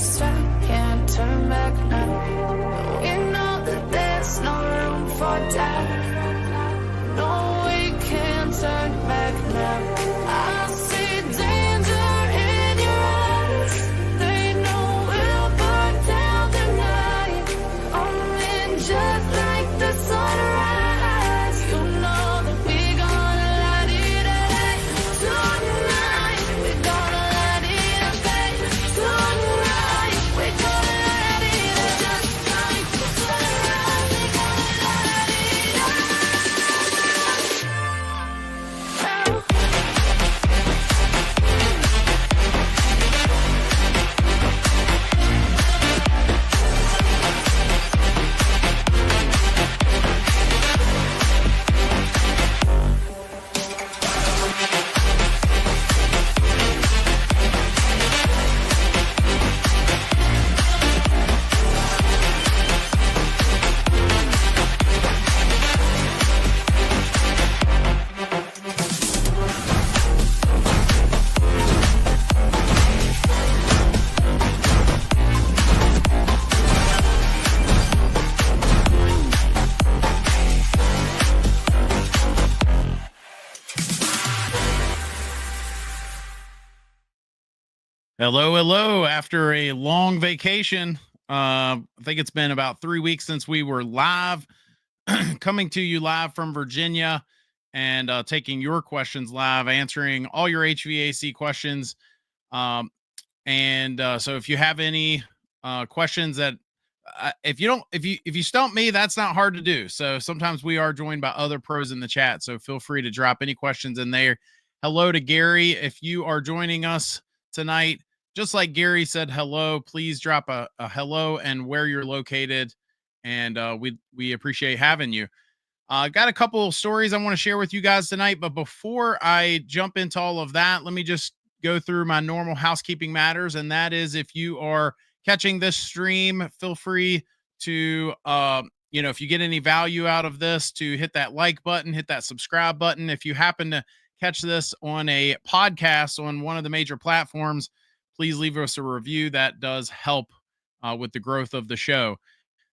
this time, can't turn back now. We know that there's no room for doubt. No, we can't turn back now. I see danger in your eyes. They know we'll burn down the night. Only just like the sunrise. You know that we're gonna light it up tonight. We're gonna light it up tonight. We're gonna light it up just like the sunrise. We're gonna light it up now. Hello, hello. After a long vacation, I think it's been about 3 weeks since we were live, coming to you live from Virginia and taking your questions live, answering all your HVAC questions. So if you have any questions that if you stump me, that's not hard to do. So sometimes we are joined by other pros in the chat. So feel free to drop any questions in there. Hello to Gary. If you are joining us tonight, just like Gary said hello, please drop a hello and where you're located, and we appreciate having you. Got a couple of stories I want to share with you guys tonight, but before I jump into all of that, let me just go through my normal housekeeping matters, and that is, if you are catching this stream, feel free to if you get any value out of this, to hit that like button, hit that subscribe button. If you happen to catch this on a podcast on one of the major platforms, please leave us a review. That does help with the growth of the show.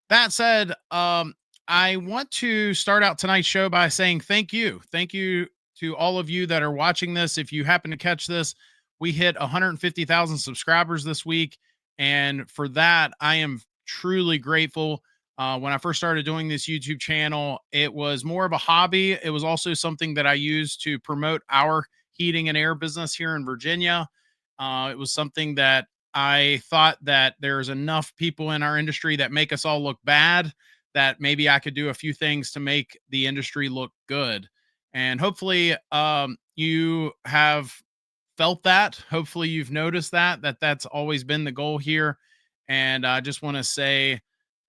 That said, I want to start out tonight's show by saying thank you. Thank you to all of you that are watching this. If you happen to catch this, we hit 150,000 subscribers this week. And for that, I am truly grateful. When I first started doing this YouTube channel, it was more of a hobby. It was also something that I used to promote our heating and air business here in Virginia. It was something that I thought that there's enough people in our industry that make us all look bad, that maybe I could do a few things to make the industry look good. And hopefully you have felt that. Hopefully you've noticed that's always been the goal here. And I just want to say,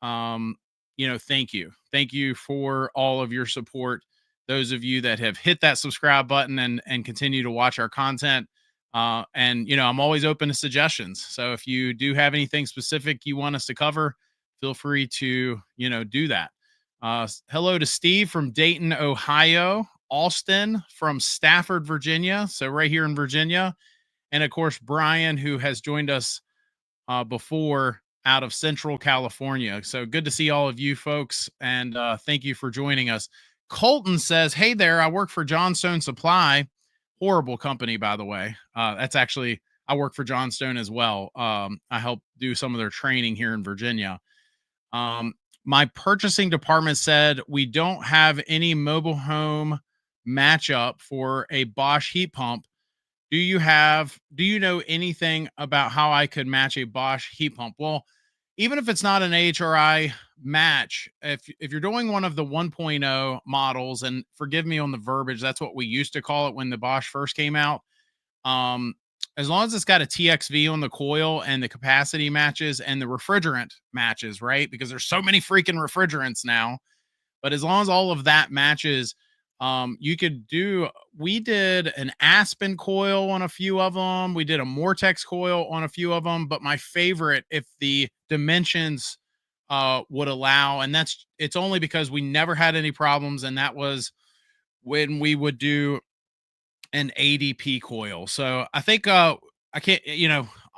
thank you. Thank you for all of your support. Those of you that have hit that subscribe button and continue to watch our content. I'm always open to suggestions. So if you do have anything specific you want us to cover, feel free to, do that. Hello to Steve from Dayton, Ohio, Austin from Stafford, Virginia. So right here in Virginia. And of course, Brian, who has joined us before out of Central California. So good to see all of you folks. And thank you for joining us. Colton says, hey there, I work for Johnstone Supply. Horrible company, by the way. That's actually, I work for Johnstone as well. I help do some of their training here in Virginia. My purchasing department said we don't have any mobile home matchup for a Bosch heat pump. Do you know anything about how I could match a Bosch heat pump? Well, even if it's not an HRI match, if you're doing one of the 1.0 models, and forgive me on the verbiage, that's what we used to call it when the Bosch first came out. As long as it's got a TXV on the coil and the capacity matches and the refrigerant matches, right? Because there's so many freaking refrigerants now. But as long as all of that matches, you could do, we did an Aspen coil on a few of them. We did a Mortex coil on a few of them, but my favorite, if the dimensions would allow, and it's only because we never had any problems. And that was when we would do an ADP coil. So I think, I can't,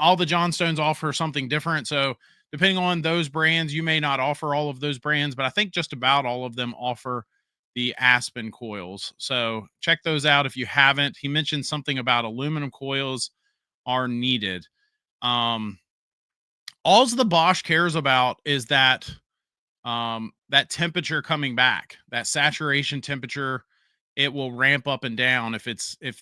all the Johnstones offer something different. So depending on those brands, you may not offer all of those brands, but I think just about all of them offer the Aspen coils. So check those out if you haven't. He mentioned something about aluminum coils are needed. All the Bosch cares about is that temperature coming back, that saturation temperature. It will ramp up and down. If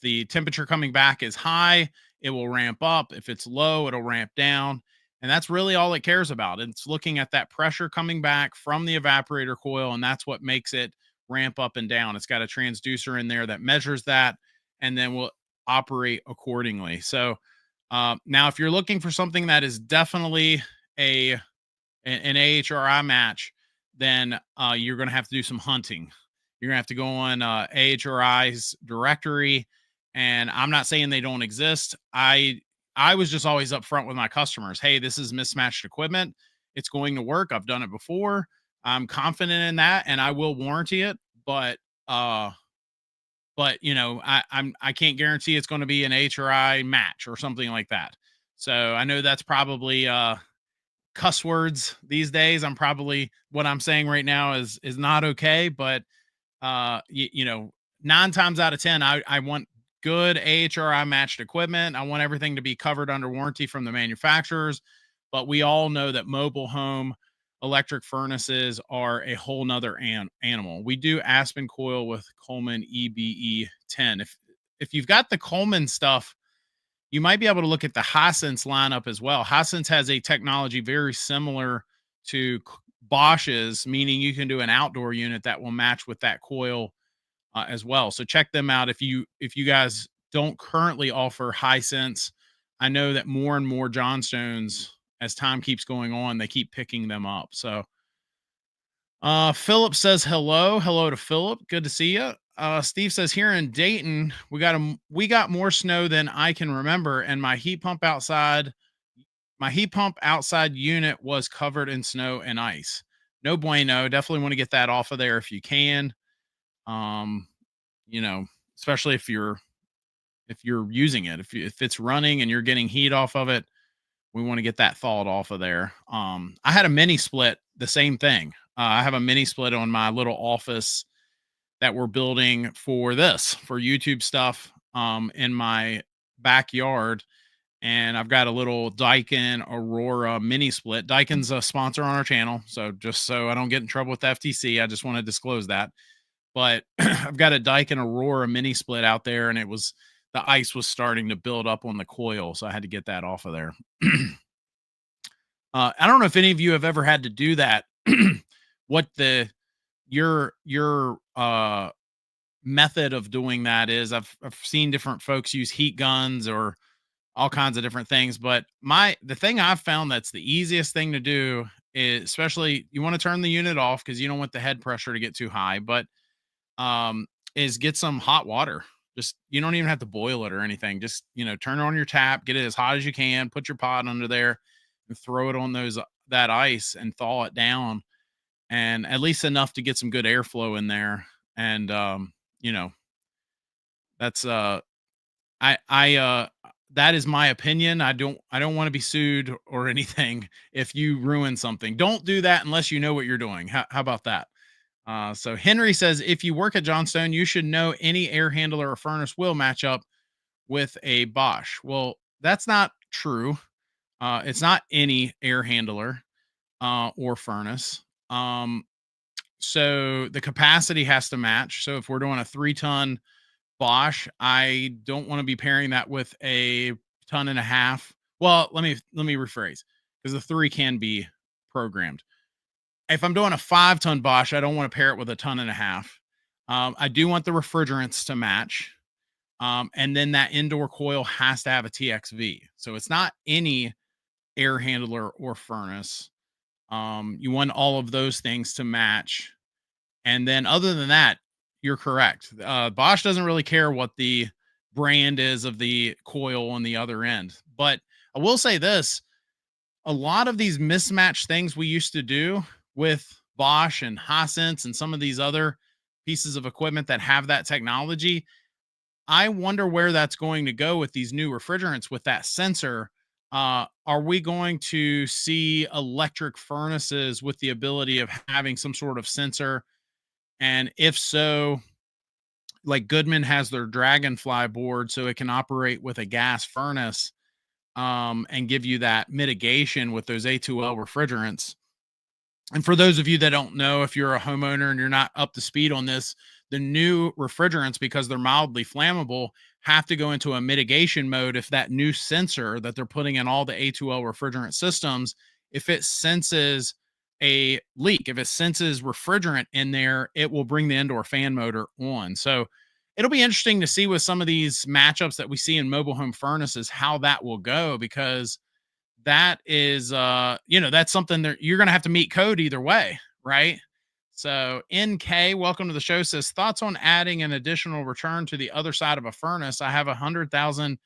the temperature coming back is high, it will ramp up. If it's low, it'll ramp down. And that's really all it cares about. It's looking at that pressure coming back from the evaporator coil, and that's what makes it ramp up and down. It's got a transducer in there that measures that and then will operate accordingly. So now if you're looking for something that is definitely an AHRI match, then you're going to have to do some hunting. You're going to have to go on AHRI's directory, and I'm not saying they don't exist. I was just always upfront with my customers. Hey, this is mismatched equipment. It's going to work. I've done it before. I'm confident in that, and I will warranty it. But you know, I can't guarantee it's going to be an HRI match or something like that. So I know that's probably cuss words these days. I'm probably, what I'm saying right now is not okay, but you know, 9 times out of 10, I want good AHRI matched equipment. I want everything to be covered under warranty from the manufacturers, but we all know that mobile home electric furnaces are a whole nother animal. We do Aspen coil with Coleman EBE 10. If you've got the Coleman stuff, you might be able to look at the Hisense lineup as well. Hisense has a technology very similar to Bosch's, meaning you can do an outdoor unit that will match with that coil as well. So check them out. If you guys don't currently offer Hisense, I know that more and more Johnstones, as time keeps going on, they keep picking them up. So Philip says hello to Philip. Good to see you. Steve says, here in Dayton, we got more snow than I can remember, and my heat pump outside unit was covered in snow and ice. No bueno. Definitely want to get that off of there if you can. You know, especially if you're using it, if it's running and you're getting heat off of it, we want to get that thawed off of there. I had a mini split, the same thing. I have a mini split on my little office that we're building for YouTube stuff, in my backyard. And I've got a little Daikin Aurora mini split. Daikin's a sponsor on our channel. So just so I don't get in trouble with the FTC, I just want to disclose that. But I've got a Daikin Aurora mini split out there, and the ice was starting to build up on the coil. So I had to get that off of there. I don't know if any of you have ever had to do that. What your method of doing that is. I've seen different folks use heat guns or all kinds of different things, but the thing I've found that's the easiest thing to do is, especially you want to turn the unit off because you don't want the head pressure to get too high, but is get some hot water. Just, you don't even have to boil it or anything. Just, you know, turn on your tap, get it as hot as you can, put your pot under there and throw it on that ice and thaw it down, and at least enough to get some good airflow in there. And you know, that's that is my opinion. I don't want to be sued or anything if you ruin something. Don't do that unless you know what you're doing. How about that? So Henry says, if you work at Johnstone, you should know any air handler or furnace will match up with a Bosch. Well, that's not true. It's not any air handler or furnace. So the capacity has to match. So if we're doing a 3-ton Bosch, I don't want to be pairing that with a 1.5 tons. Well, let me rephrase, because the 3 can be programmed. If I'm doing a 5-ton Bosch, I don't want to pair it with a 1.5 tons. I do want the refrigerants to match. And then that indoor coil has to have a TXV. So it's not any air handler or furnace. You want all of those things to match. And then other than that, you're correct. Bosch doesn't really care what the brand is of the coil on the other end. But I will say this, a lot of these mismatched things we used to do with Bosch and Hisense and some of these other pieces of equipment that have that technology, I wonder where that's going to go with these new refrigerants with that sensor Are we going to see electric furnaces with the ability of having some sort of sensor? And if so, like Goodman has their Dragonfly board so it can operate with a gas furnace, and give you that mitigation with those A2L refrigerants. And for those of you that don't know, if you're a homeowner and you're not up to speed on this, the new refrigerants, because they're mildly flammable, have to go into a mitigation mode if that new sensor that they're putting in all the A2L refrigerant systems, if it senses a leak, if it senses refrigerant in there, it will bring the indoor fan motor on. So it'll be interesting to see with some of these matchups that we see in mobile home furnaces how that will go, because that is that's something that you're going to have to meet code either way, right? So NK, welcome to the show, says thoughts on adding an additional return to the other side of a furnace. I have 100,000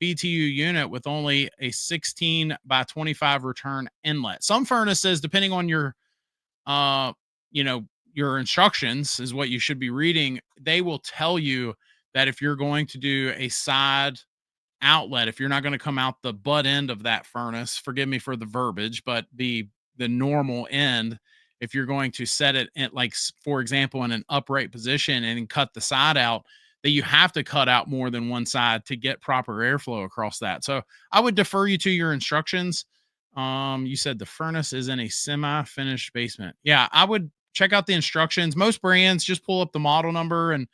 BTU unit with only a 16 by 25 return inlet. Some furnaces, depending on your uh your instructions, is what you should be reading, they will tell you that if you're going to do a side outlet, if you're not going to come out the butt end of that furnace, forgive me for the verbiage, but the normal end, if you're going to set it at, like, for example, in an upright position and cut the side out, that you have to cut out more than one side to get proper airflow across that. So I would defer you to your instructions. You said the furnace is in a semi-finished basement. Yeah, I would check out the instructions. Most brands, just pull up the model number and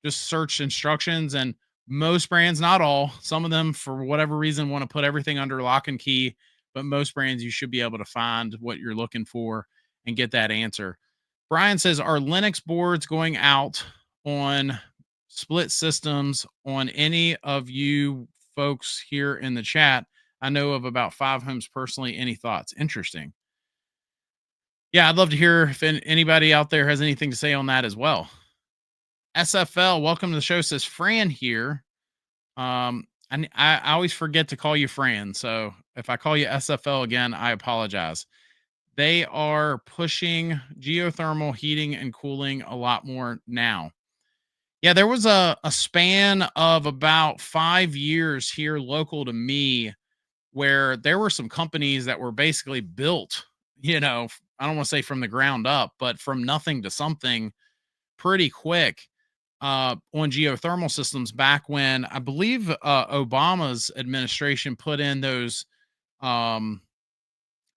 just search instructions. And most brands, not all, some of them for whatever reason want to put everything under lock and key, but most brands you should be able to find what you're looking for and get that answer. Brian says, are Linux boards going out on split systems on any of you folks here in the chat? I know of about 5 homes personally. Any thoughts? Interesting. Yeah, I'd love to hear if anybody out there has anything to say on that as well. SFL, welcome to the show, says Fran here. And I always forget to call you Fran. So if I call you SFL again, I apologize. They are pushing geothermal heating and cooling a lot more now. Yeah, there was a span of about 5 years here local to me where there were some companies that were basically built, I don't want to say from the ground up, but from nothing to something pretty quick, on geothermal systems back when I believe Obama's administration put in those um,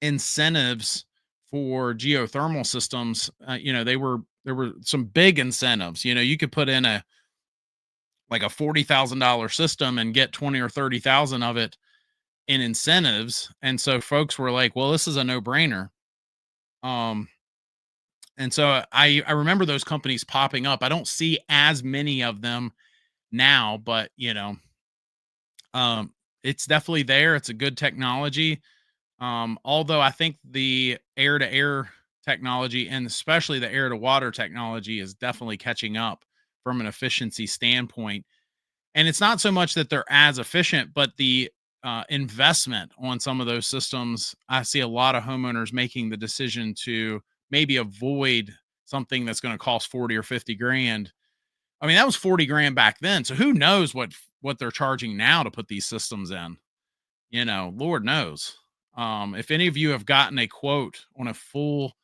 incentives for geothermal systems. There were some big incentives. You could put in a $40,000 system and get 20 or 30,000 of it in incentives, and so folks were like, "Well, this is a no brainer." Um, and so I remember those companies popping up. I don't see as many of them now, but um, it's definitely there. It's a good technology. Although I think the air to air technology and especially the air to water technology is definitely catching up from an efficiency standpoint. And it's not so much that they're as efficient, but the investment on some of those systems, I see a lot of homeowners making the decision to maybe avoid something that's going to cost 40 or 50 grand. I mean, that was 40 grand back then. So who knows what they're charging now to put these systems in, Lord knows. If any of you have gotten a quote on a full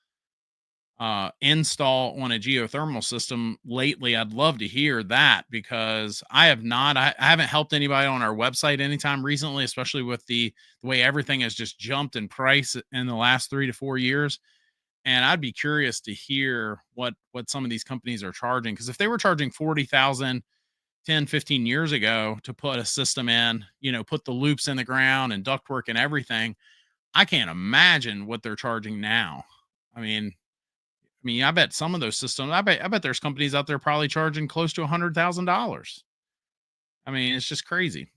install on a geothermal system lately, I'd love to hear that, because I have not. I haven't helped anybody on our website anytime recently, especially with the way everything has just jumped in price in the last 3 to 4 years. And I'd be curious to hear what some of these companies are charging, because if they were charging 40,000 10, 15 years ago to put a system in, put the loops in the ground and ductwork and everything, I can't imagine what they're charging now. I mean, I bet some of those systems, I bet there's companies out there probably charging close to $100,000. I mean, it's just crazy.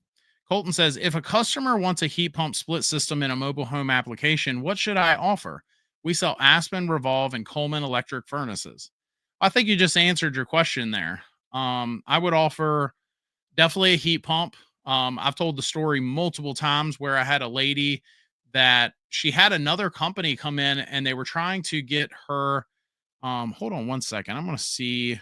Colton says, if a customer wants a heat pump split system in a mobile home application, what should I offer? We sell Aspen, Revolve, and Coleman electric furnaces. I think you just answered your question there. I would offer definitely a heat pump. I've told the story multiple times where I had a lady that she had another company come in and they were trying to get her. Hold on one second. I'm going to see.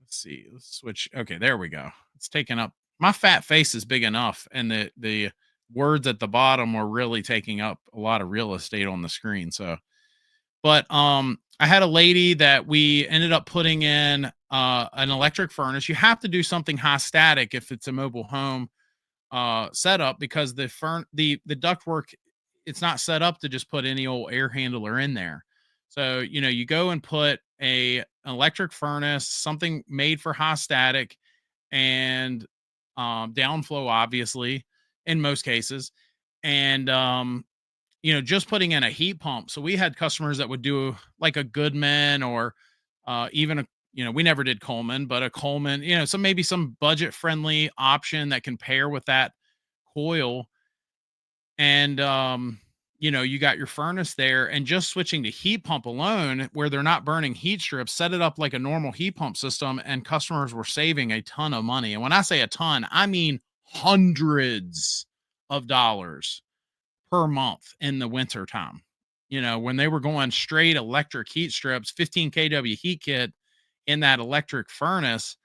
Let's see. Let's switch. Okay, there we go. It's taken up. My fat face is big enough, and the words at the bottom were really taking up a lot of real estate on the screen. So, but I had a lady that we ended up putting in an electric furnace. You have to do something high static if it's a mobile home setup, because the ductwork, it's not set up to just put any old air handler in there. So, you go and put an electric furnace, something made for high static and downflow, obviously, in most cases. And just putting in a heat pump. So we had customers that would do like a Goodman or even we never did Coleman, but a Coleman, so maybe some budget friendly option that can pair with that coil. And, you got your furnace there, and just switching to heat pump alone, where they're not burning heat strips, set it up like a normal heat pump system, and customers were saving a ton of money. And when I say a ton, I mean hundreds of dollars per month in the winter time. When they were going straight electric heat strips, 15 kW heat kit in that electric furnace,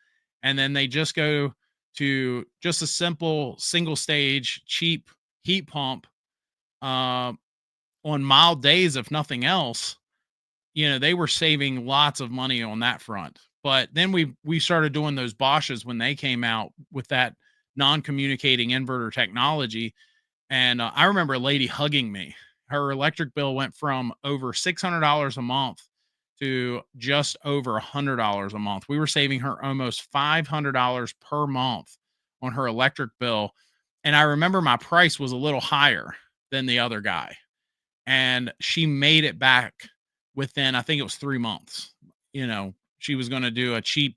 and then they just go to just a simple single stage cheap heat pump on mild days, if nothing else, they were saving lots of money on that front. But then we started doing those Bosches when they came out with that non-communicating inverter technology. And I remember a lady hugging me. Her electric bill went from over $600 a month to just over $100 a month. We were saving her almost $500 per month on her electric bill. And I remember my price was a little higher than the other guy. And she made it back within, I think it was 3 months. She was going to do a cheap,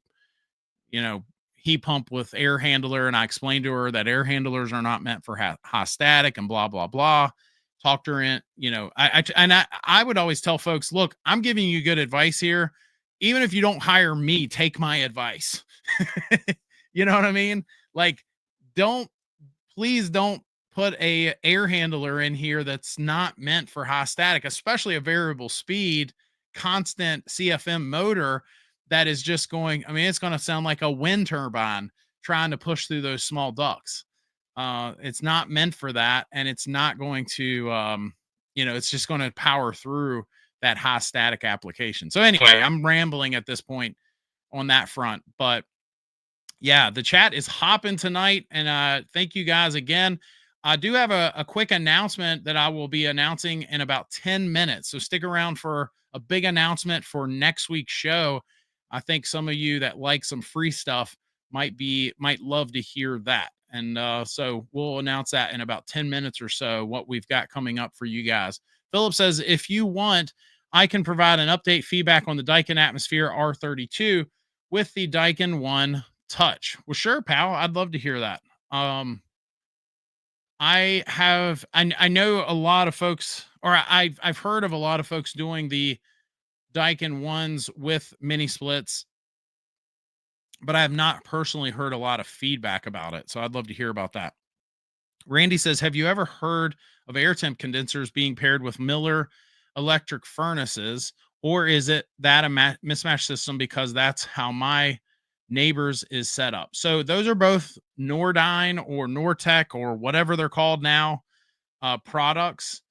heat pump with air handler. And I explained to her that air handlers are not meant for high static and blah, blah, blah. Talked her in, I would always tell folks, look, I'm giving you good advice here. Even if you don't hire me, take my advice. You know what I mean? Like, please don't put a air handler in here that's not meant for high static, especially a variable speed, constant CFM motor that is just going, it's going to sound like a wind turbine trying to push through those small ducts. It's not meant for that. And it's not going to, it's just going to power through that high static application. So anyway, I'm rambling at this point on that front, but yeah, the chat is hopping tonight. And thank you guys again. I do have a quick announcement that I will be announcing in about 10 minutes. So stick around for a big announcement for next week's show. I think some of you that like some free stuff might love to hear that. And so we'll announce that in about 10 minutes or so, what we've got coming up for you guys. Philip says, if you want, I can provide an update feedback on the Daikin Atmosphere R32 with the Daikin 1 Touch. Well, sure, pal. I'd love to hear that. I know a lot of folks, or I've heard of a lot of folks doing the Daikin 1s with mini splits, but I have not personally heard a lot of feedback about it. So I'd love to hear about that. Randy says, have you ever heard of air temp condensers being paired with Miller electric furnaces, or is it that a mismatch system? Because that's how my neighbors is set up. So those are both Nordyne or Nortec or whatever they're called now, products.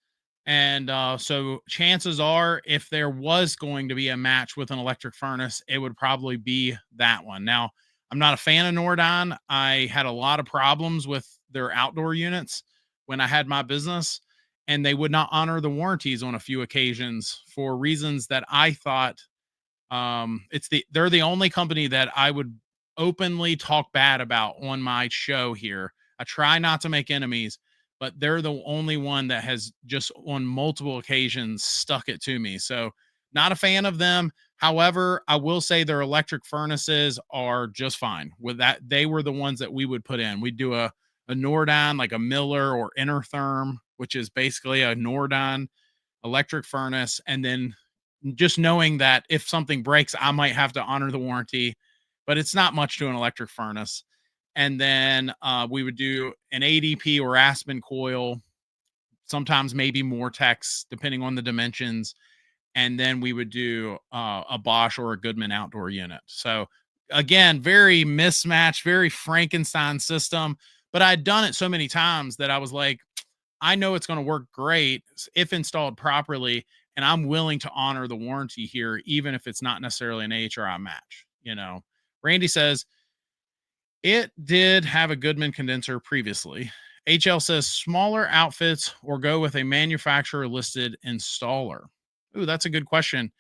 And so chances are, if there was going to be a match with an electric furnace, it would probably be that one. Now, I'm not a fan of Nordyne. I had a lot of problems with their outdoor units when I had my business, and they would not honor the warranties on a few occasions for reasons that I thought they're the only company that I would openly talk bad about on my show here. I try not to make enemies, but they're the only one that has just on multiple occasions stuck it to me. So not a fan of them. However, I will say their electric furnaces are just fine with that. They were the ones that we would put in. We'd do a Nordyne, like a Miller or Intertherm, which is basically a Nordyne electric furnace. And then just knowing that if something breaks, I might have to honor the warranty, but it's not much to an electric furnace. And then we would do an ADP or Aspen coil, sometimes maybe Mortex, depending on the dimensions. And then we would do a Bosch or a Goodman outdoor unit. So again, very mismatched, very Frankenstein system. But I'd done it so many times that I was like, I know it's going to work great if installed properly, and I'm willing to honor the warranty here, even if it's not necessarily an AHRI match. Randy says it did have a Goodman condenser previously. HL says smaller outfits or go with a manufacturer listed installer. Ooh, that's a good question.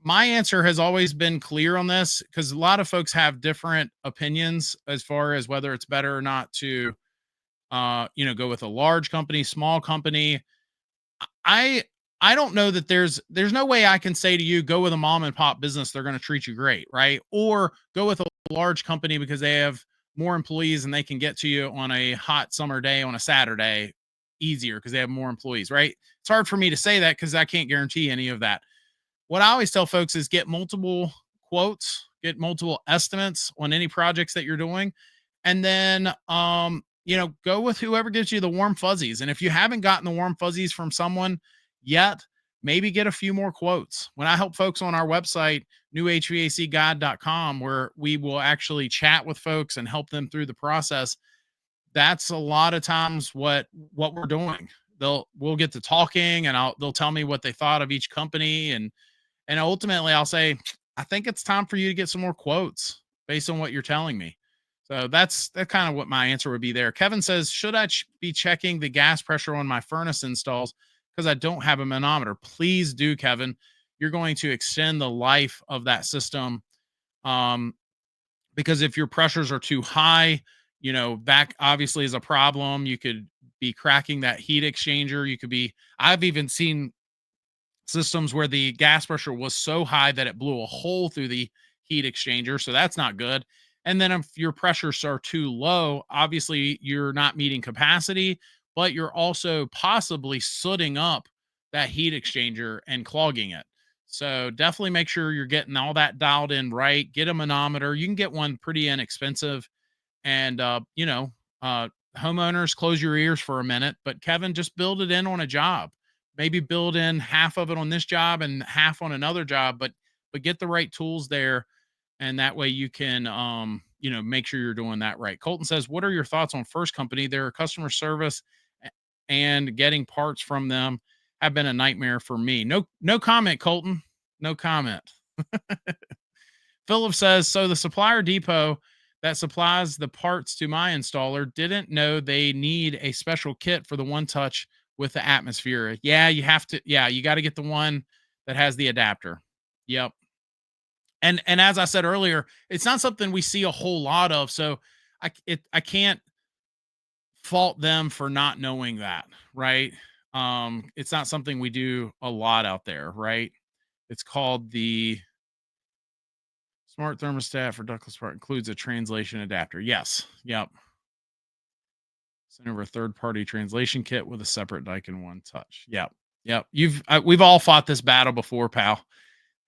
My answer has always been clear on this because a lot of folks have different opinions as far as whether it's better or not to go with a large company, small company. I I don't know that there's no way I can say to you, go with a mom and pop business, they're going to treat you great, right? Or go with a large company because they have more employees and they can get to you on a hot summer day on a Saturday easier because they have more employees, right? It's hard for me to say that because I can't guarantee any of that. What I always tell folks is get multiple quotes, get multiple estimates on any projects that you're doing, and then go with whoever gives you the warm fuzzies. And if you haven't gotten the warm fuzzies from someone yet, maybe get a few more quotes. When I help folks on our website, newhvacguide.com, where we will actually chat with folks and help them through the process, that's a lot of times what we're doing. We'll get to talking and they'll tell me what they thought of each company, and ultimately I'll say, I think it's time for you to get some more quotes based on what you're telling me. So that's kind of what my answer would be there. Kevin says, should I be checking the gas pressure on my furnace installs because I don't have a manometer? Please do, Kevin. You're going to extend the life of that system. Because if your pressures are too high, that obviously is a problem. You could be cracking that heat exchanger. I've even seen systems where the gas pressure was so high that it blew a hole through the heat exchanger. So that's not good. And then if your pressures are too low, obviously you're not meeting capacity, but you're also possibly sooting up that heat exchanger and clogging it. So definitely make sure you're getting all that dialed in right. Get a manometer. You can get one pretty inexpensive. And, homeowners, close your ears for a minute. But Kevin, just build it in on a job. Maybe build in half of it on this job and half on another job, but get the right tools there. And that way you can, make sure you're doing that right. Colton says, what are your thoughts on First Company? Their customer service and getting parts from them have been a nightmare for me. No comment, Colton. No comment. Philip says, so the supplier depot that supplies the parts to my installer didn't know they need a special kit for the One Touch with the atmosphere. Yeah, you have to. Yeah, you got to get the one that has the adapter. Yep. And as I said earlier, it's not something we see a whole lot of. So I can't fault them for not knowing that, right? It's not something we do a lot out there, right? It's called the smart thermostat for ductless part, includes a translation adapter. Yes. Yep. Send over a third-party translation kit with a separate Daikin One Touch. Yep. Yep. We've all fought this battle before, pal.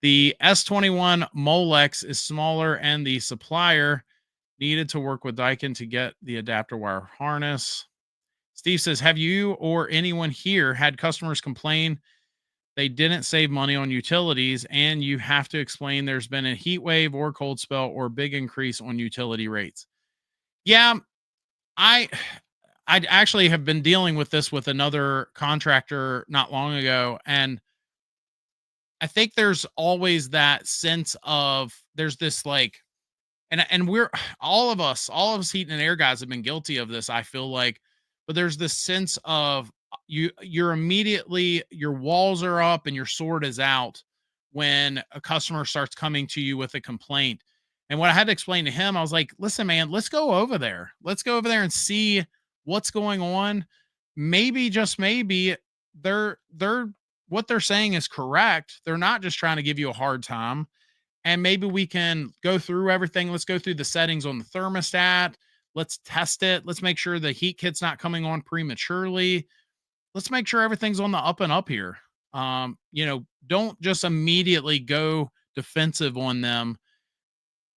The S21 Molex is smaller and the supplier needed to work with Daikin to get the adapter wire harness. Steve says, have you or anyone here had customers complain they didn't save money on utilities and you have to explain there's been a heat wave or cold spell or big increase on utility rates? Yeah, I actually have been dealing with this with another contractor not long ago, and I think there's always that sense of there's this like, and we're all of us heat and air guys have been guilty of this, I feel like, but there's this sense of you're immediately, your walls are up and your sword is out when a customer starts coming to you with a complaint. And what I had to explain to him, I was like, listen, man, let's go over there. Let's go over there and see what's going on. Maybe, just maybe, they're what they're saying is correct. They're not just trying to give you a hard time. And maybe we can go through everything. Let's go through the settings on the thermostat. Let's test it. Let's make sure the heat kit's not coming on prematurely. Let's make sure everything's on the up and up here. Don't just immediately go defensive on them.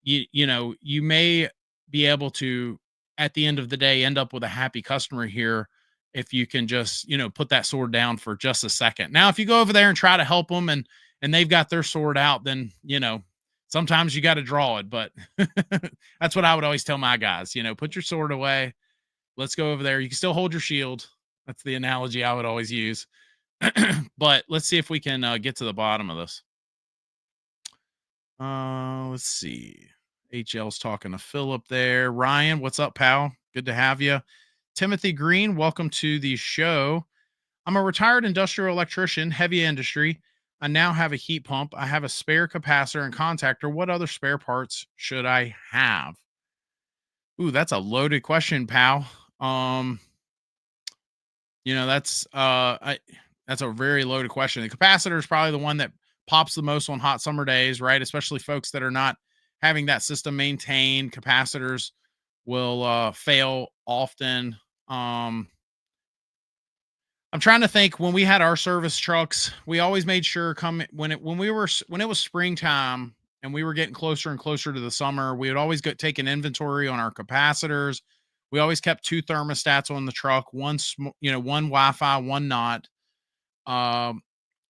You may be able to, at the end of the day, end up with a happy customer here if you can just, put that sword down for just a second. Now, if you go over there and try to help them and they've got their sword out, then, sometimes you got to draw it. But that's what I would always tell my guys, put your sword away. Let's go over there. You can still hold your shield. That's the analogy I would always use. But let's see if we can get to the bottom of this. Let's see. HL's talking to Philip there. Ryan, what's up, pal? Good to have you. Timothy Green, welcome to the show. I'm a retired industrial electrician, heavy industry. I now have a heat pump. I have a spare capacitor and contactor. What other spare parts should I have? Ooh, that's a loaded question, pal. Um, that's a very loaded question. The capacitor is probably the one that pops the most on hot summer days, right? Especially folks that are not having that system maintained. Capacitors will fail often. Um, I'm trying to think when we had our service trucks, we always made sure when it was springtime and we were getting closer and closer to the summer, we would always take an inventory on our capacitors. We always kept two thermostats on the truck, one Wi-Fi, one not. Um,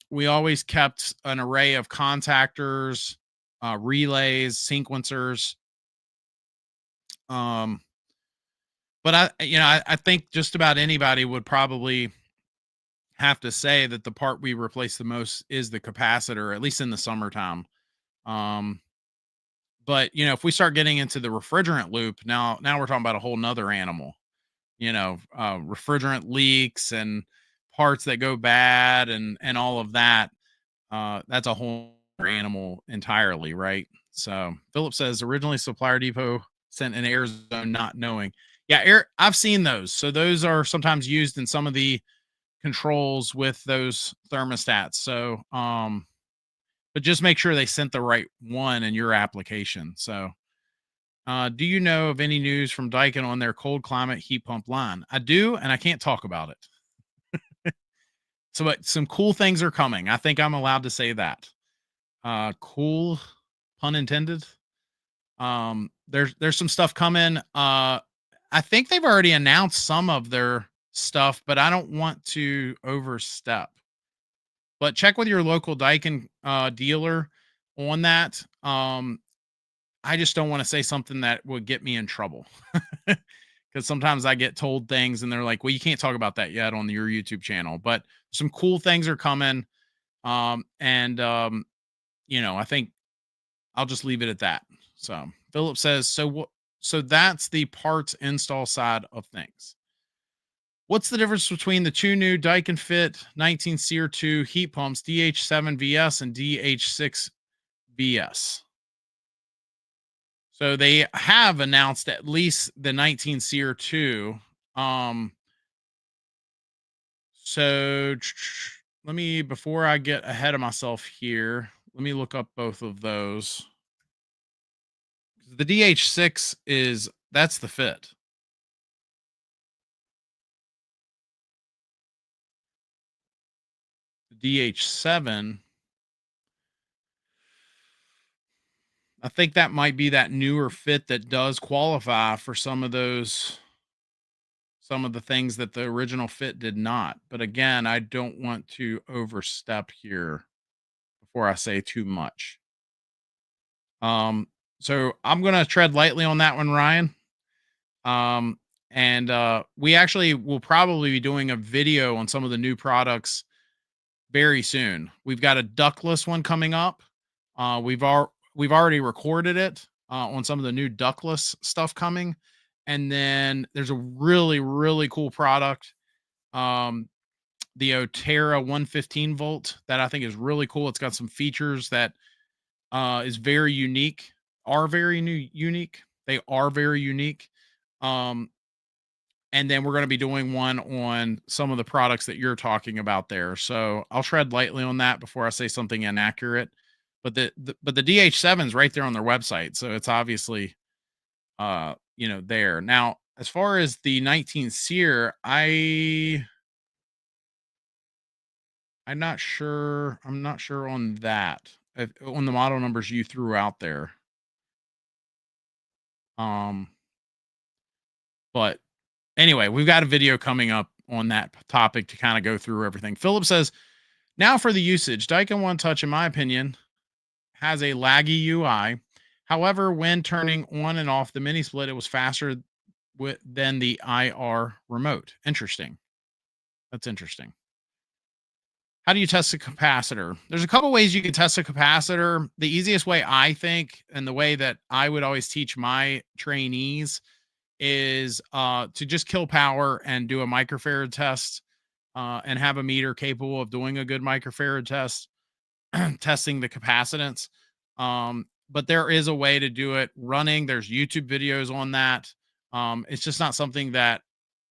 we always kept an array of contactors, relays, sequencers. Um, but I think just about anybody would probably have to say that the part we replace the most is the capacitor, at least in the summertime. Um, but if we start getting into the refrigerant loop, now we're talking about a whole nother animal. Refrigerant leaks and parts that go bad and all of that. That's a whole other animal entirely, right? So Philip says originally Supplier Depot sent an air zone not knowing. Yeah, I've seen those. So those are sometimes used in some of the controls with those thermostats. So, but just make sure they sent the right one in your application. So, do you know of any news from Daikin on their cold climate heat pump line? I do, and I can't talk about it. So, but some cool things are coming. I think I'm allowed to say that. Cool, pun intended. There's some stuff coming. I think they've already announced some of their stuff, but I don't want to overstep. But check with your local Daikin dealer on that. I just don't want to say something that would get me in trouble. Because sometimes I get told things and they're like, well, you can't talk about that yet on your YouTube channel. But some cool things are coming. I think I'll just leave it at that. So Philip says, so that's the parts install side of things. What's the difference between the two new Daikin Fit 19 SEER 2 heat pumps, DH7VS and DH6VS? So they have announced at least the 19 SEER 2. Before I get ahead of myself here, let me look up both of those. The DH6 that's the Fit. The DH7, I think that might be that newer Fit that does qualify for some of the things that the original Fit did not. But again, I don't want to overstep here before I say too much. So I'm going to tread lightly on that one, Ryan. And we actually will probably be doing a video on some of the new products very soon. We've got a ductless one coming up. We've already recorded it on some of the new ductless stuff coming. And then there's a really, really cool product. The Otera 115 volt that I think is really cool. It's got some features that is very unique, unique. They are very unique. And then we're going to be doing one on some of the products that you're talking about there. So I'll tread lightly on that before I say something inaccurate. But the DH7 is right there on their website, so it's obviously there. Now, as far as the 19 SEER, I'm not sure. I'm not sure on that. On the model numbers you threw out there. But anyway, we've got a video coming up on that topic to kind of go through everything. Philip says, now for the usage, Daikin One Touch, in my opinion, has a laggy UI. However, when turning on and off the mini split, it was faster than the IR remote. Interesting. That's interesting. How do you test a capacitor? There's a couple ways you can test a capacitor. The easiest way, I think, and the way that I would always teach my trainees is to just kill power and do a microfarad test, and have a meter capable of doing a good microfarad test, testing the capacitance. But there is a way to do it running. There's YouTube videos on that. It's just not something that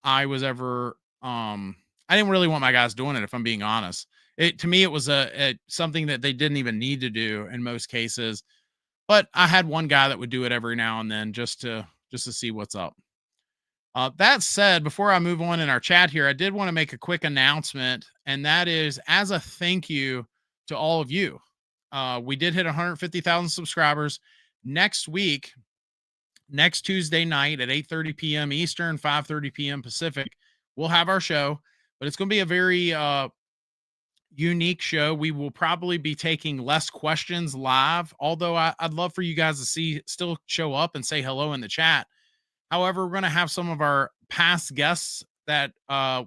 I was ever. I didn't really want my guys doing it, if I'm being honest. It to me, it was a something that they didn't even need to do in most cases. But I had one guy that would do it every now and then just to see what's up. That said, before I move on in our chat here, I did want to make a quick announcement, and that is as a thank you to all of you. We did hit 150,000 subscribers. Next week, next Tuesday night at 8:30 p.m. Eastern, 5:30 p.m. Pacific, we'll have our show, but it's going to be a very unique show. We will probably be taking less questions live, although I'd love for you guys to still show up and say hello in the chat. However, we're going to have some of our past guests that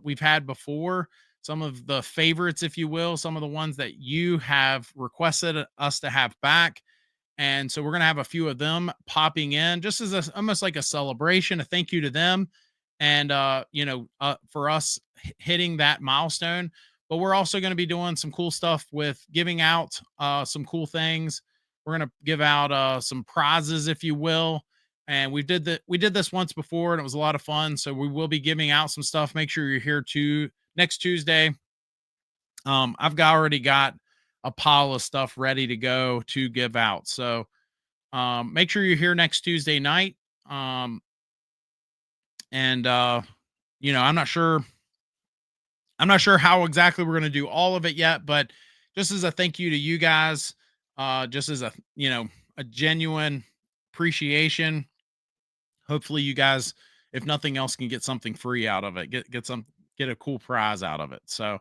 we've had before, some of the favorites, if you will, some of the ones that you have requested us to have back. And so we're going to have a few of them popping in just as almost like a celebration, a thank you to them. And, for us hitting that milestone. But we're also going to be doing some cool stuff with giving out some cool things. We're going to give out some prizes, if you will. And we did this once before, and it was a lot of fun. So we will be giving out some stuff. Make sure you're here next Tuesday. I've already got a pile of stuff ready to go to give out. So make sure you're here next Tuesday night. I'm not sure how exactly we're going to do all of it yet, but just as a thank you to you guys, just as a genuine appreciation. Hopefully you guys, if nothing else, can get something free out of it. Get a cool prize out of it. So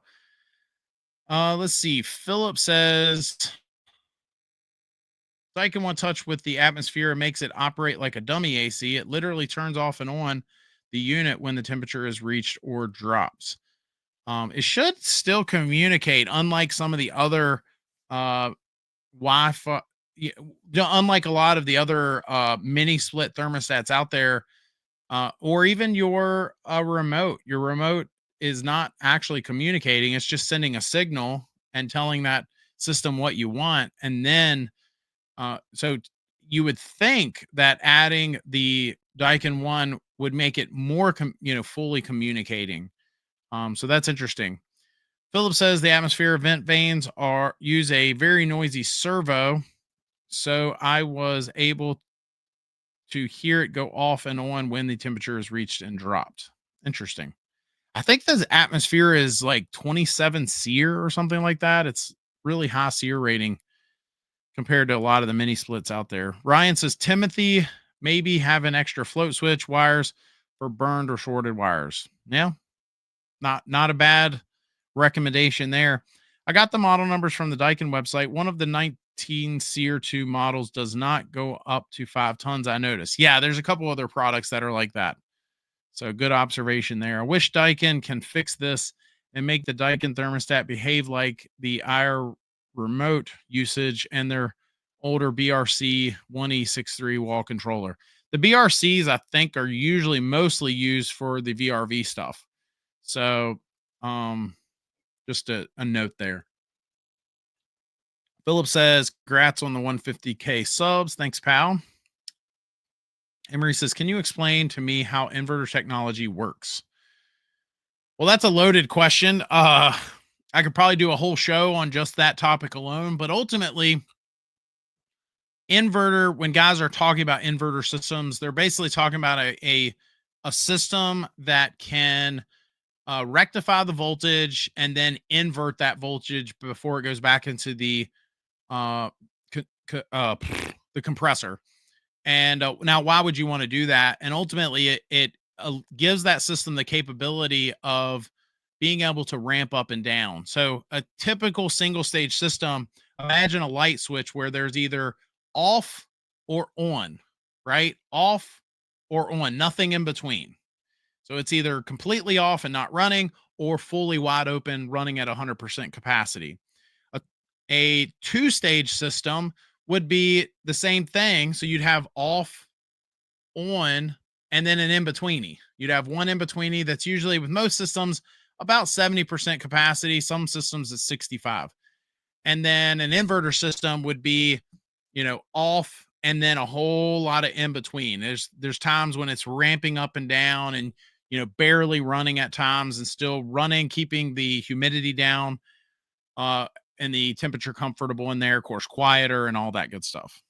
let's see. Philip says Daikin one touch with the atmosphere makes it operate like a dummy AC. It literally turns off and on the unit when the temperature is reached or drops. It should still communicate, unlike some of the other Wi-Fi, unlike a lot of the other mini split thermostats out there, or even your remote. Your remote is not actually communicating. It's just sending a signal and telling that system what you want. And then, so you would think that adding the Daikin 1 would make it more, fully communicating. So that's interesting. Philip says the atmosphere vent vanes use a very noisy servo. So I was able to hear it go off and on when the temperature is reached and dropped. Interesting. I think the atmosphere is like 27 SEER or something like that. It's really high SEER rating compared to a lot of the mini splits out there. Ryan says, Timothy, maybe have an extra float switch wires for burned or shorted wires. Yeah. Not a bad recommendation there. I got the model numbers from the Daikin website. One of the 19 SEER 2 models does not go up to 5 tons, I noticed. Yeah, there's a couple other products that are like that. So good observation there. I wish Daikin can fix this and make the Daikin thermostat behave like the IR remote usage and their older BRC 1E63 wall controller. The BRCs, I think, are usually mostly used for the VRV stuff. So, just a note there. Philip says, congrats on the 150K subs. Thanks, pal. Emery says, can you explain to me how inverter technology works? Well, that's a loaded question. I could probably do a whole show on just that topic alone, but ultimately, inverter, when guys are talking about inverter systems, they're basically talking about a system that can rectify the voltage and then invert that voltage before it goes back into the compressor. And now, why would you want to do that? And ultimately, it gives that system the capability of being able to ramp up and down. So a typical single stage system, imagine a light switch where there's either off or on, right? Off or on, nothing in between. So it's either completely off and not running, or fully wide open running at 100% capacity. A, a two-stage system would be the same thing. So you'd have off, on, and then an in-betweeny. You'd have one in-betweeny that's usually, with most systems, about 70% capacity. Some systems at 65. And then an inverter system would be, off and then a whole lot of in between. There's times when it's ramping up and down, and barely running at times, and still running, keeping the humidity down, uh and the temperature comfortable in there, of course, quieter and all that good stuff.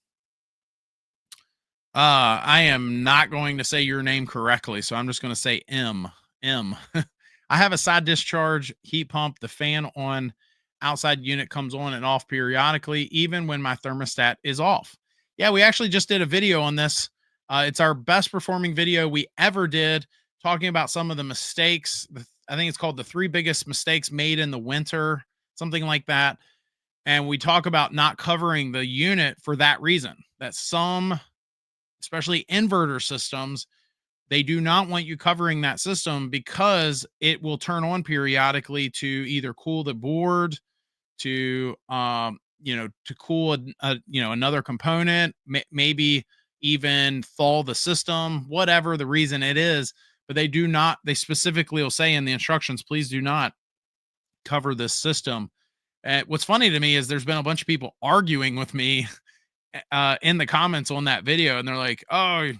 I am not going to say your name correctly, so I'm just going to say M. I have a side discharge heat pump. The fan on outside unit comes on and off periodically, even when my thermostat is off. Yeah, we actually just did a video on this. It's our best performing video we ever did, talking about some of the mistakes. I think it's called the 3 biggest mistakes made in the winter, something like that. And we talk about not covering the unit for that reason, that some, especially inverter systems, they do not want you covering that system, because it will turn on periodically to either cool the board, to to cool another component, maybe even thaw the system, whatever the reason it is. But they specifically will say in the instructions, please do not cover this system. And what's funny to me is there's been a bunch of people arguing with me in the comments on that video, and they're like, "Oh,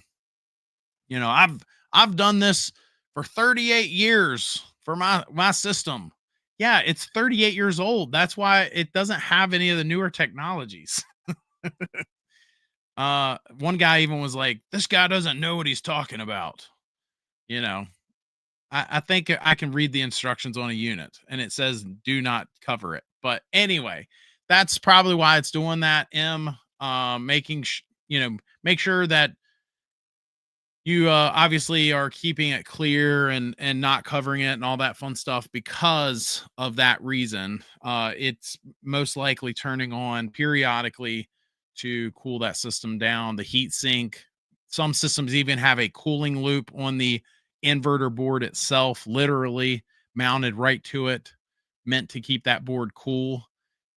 I've done this for 38 years for my system." Yeah, it's 38 years old. That's why it doesn't have any of the newer technologies. One guy even was like, "This guy doesn't know what he's talking about." You know, I think I can read the instructions on a unit, and it says do not cover it. But anyway, that's probably why it's doing that. Make sure that you obviously are keeping it clear and not covering it and all that fun stuff because of that reason. It's most likely turning on periodically to cool that system down. The heat sink, some systems even have a cooling loop on the inverter board itself, literally mounted right to it, meant to keep that board cool,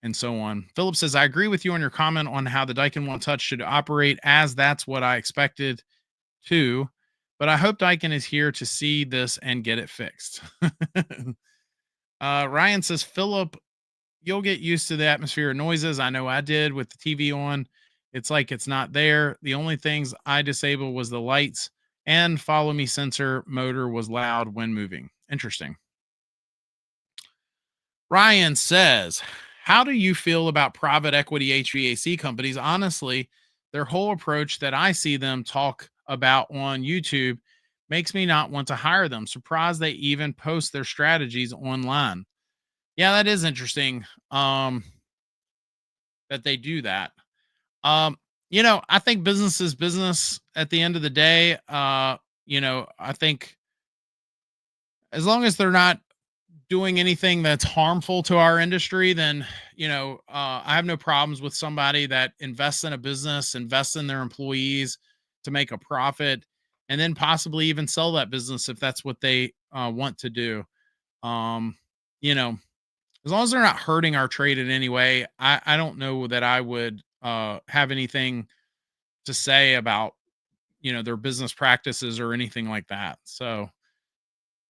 and so on. Philip says, I agree with you on your comment on how the Daikin One Touch should operate, as that's what I expected too. But I hope Daikin is here to see this and get it fixed. Ryan says, Philip, you'll get used to the atmosphere of noises. I know I did with the TV on. It's like it's not there. The only things I disabled was the lights, and follow me sensor motor was loud when moving. Interesting. Ryan says, how do you feel about private equity HVAC companies? Honestly, their whole approach that I see them talk about on YouTube makes me not want to hire them. Surprised they even post their strategies online. Yeah, that is interesting. That they do that. I think business is business at the end of the day. I think as long as they're not doing anything that's harmful to our industry, then I have no problems with somebody that invests in a business, invests in their employees to make a profit, and then possibly even sell that business if that's what they want to do. um as long as they're not hurting our trade in any way, I don't know that I would have anything to say about their business practices or anything like that. So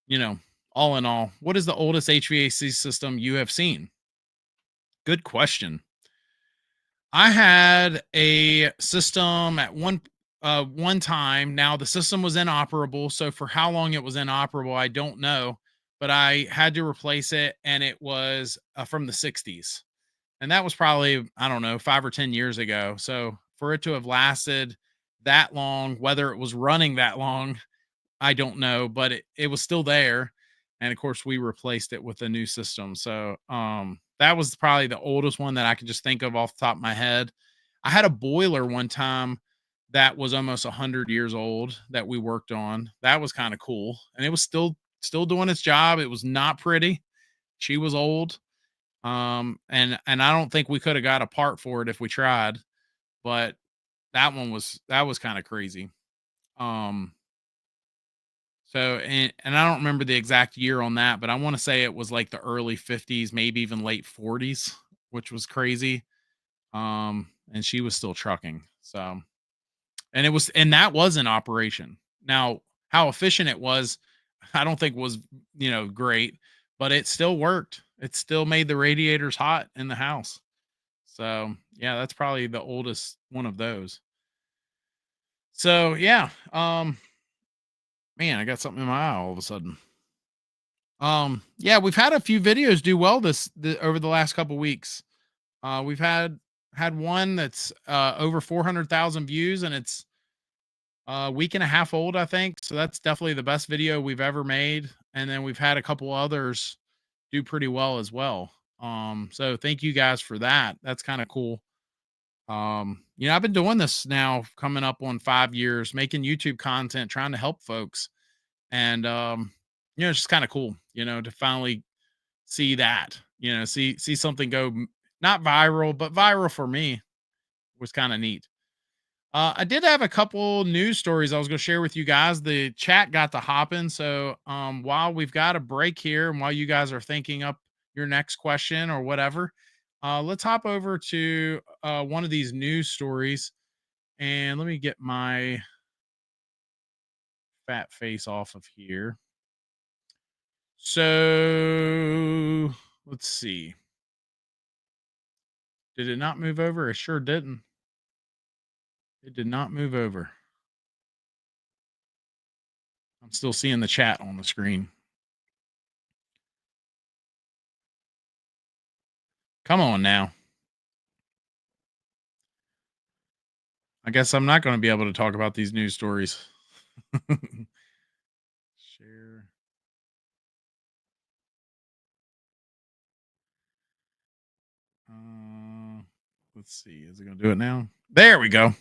you know, all in all, what is the oldest HVAC system you have seen? Good question. I had a system at one time. Now the system was inoperable, so for how long it was inoperable, I don't know. But I had to replace it, and it was from the '60s, and that was probably, I don't know, 5 or 10 years ago. So for it to have lasted that long, whether it was running that long, I don't know, but it was still there. And of course, we replaced it with a new system. So that was probably the oldest one that I could just think of off the top of my head. I had a boiler one time that was almost 100 years old that we worked on. That was kind of cool, and it was still doing its job. It was not pretty. She was old. And I don't think we could have got a part for it if we tried, but that was kind of crazy. Um So, and I don't remember the exact year on that, but I want to say it was like the early 50s, maybe even late 40s, which was crazy. And she was still trucking. So, and that was in operation. Now, how efficient it was, I don't think was, great, but it still worked. It still made the radiators hot in the house. So, yeah, that's probably the oldest one of those. So, yeah, man, I got something in my eye all of a sudden. Yeah, we've had a few videos do well over the last couple weeks. We've had one that's over 400,000 views, and it's a week and a half old, I think. So that's definitely the best video we've ever made. And then we've had a couple others do pretty well as well. So thank you guys for that. That's kind of cool. I've been doing this now coming up on 5 years, making YouTube content, trying to help folks. And it's just kind of cool, to finally see that, see something go not viral, but viral for me was kind of neat. I did have a couple news stories I was going to share with you guys. The chat got to hopping. So while we've got a break here and while you guys are thinking up your next question or whatever, let's hop over to one of these news stories. And let me get my fat face off of here. So let's see. Did it not move over? It sure didn't. It did not move over. I'm still seeing the chat on the screen. Come on now. I guess I'm not going to be able to talk about these news stories. Share. Let's see. Is it going to do it now? There we go.